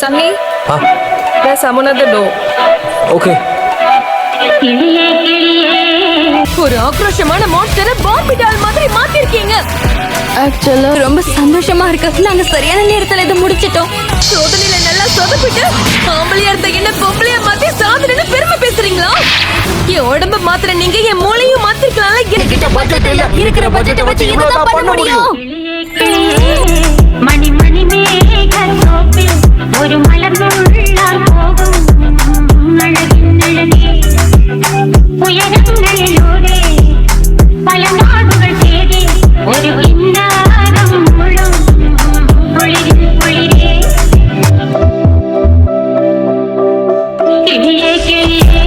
Sunny, there's someone at the door. Okay. ஒரு ஆக்ரோஷமான மான்ஸ்டரை Barbie doll மாதிரி மாத்திருக்கீங்க. ஆக்சுவலா ரொம்ப சந்தோஷமா இருக்கு. நாங்க சரியான நேரத்துல இதை முடிச்சிட்டோம். சோதனையில நல்லா சொதப்பிட்டு ஆம்பளையா இருந்த என்ன பொம்பளையா மாத்தி சாதனைன்னு பெருமை பேசுறீங்களா? என் உடம்ப மாத்திர நீங்க என் மூளையும் மாத்திருக்கலாம்ல. என்கிட்ட பட்ஜெட் இல்ல. இருக்கிற பட்ஜெட்டை வச்சு இவ்வளவுதான் பண்ண முடியும். மணி மணி மேகத்தோப்பில் ஒரு மலர்ந்துள்ளால் போகும் அழகின் அழகே உயரங்களிலூடே பல நாடுகள் தேடி ஒரு இன்னாரம் முழும் குளிரின் குளிரே கிளியே கிளியே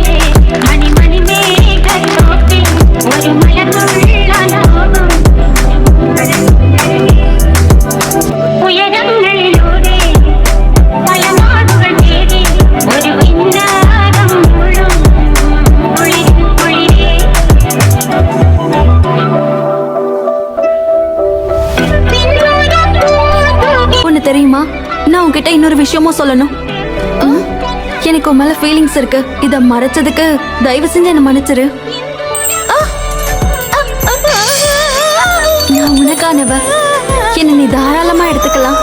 மணி மணி மேகத்தோப்பில் ஒரு மலர்ந்துள்ளால் போகும் உயரங்களிலூடே பல நாடுகள் தேடி ஒரு இன்னாரம் முழும் குளிரின் குளிரே ஒண்ணு தெரியுமா, நான் உன்கிட்ட இன்னொரு விஷயமும் சொல்லணும். எனக்கு உன் மேல ஃபீலிங்ஸ் இருக்கு. இத மறைச்சதுக்கு தயவு செஞ்சு என்ன மன்னிச்சிரு. நான் உனக்கானவ. என்ன நீ தாராளமா எடுத்துக்கலாம்.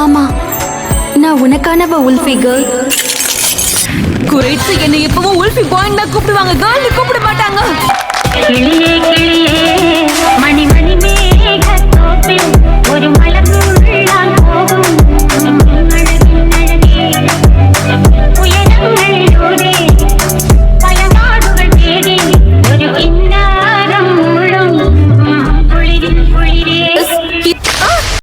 ஆமா, நான் உனக்கானவ உல்ஃபி கேர்ள். குறைத்து என்ன எப்பவும் உல்ஃபி பாயிண்ட் தான் கூப்பிடுவாங்க, கேர்ள்னு கூப்பிட மாட்டாங்க. கிளியே கிளியே மணி மணி மேகத்தோப்பில் ஒரு மலர்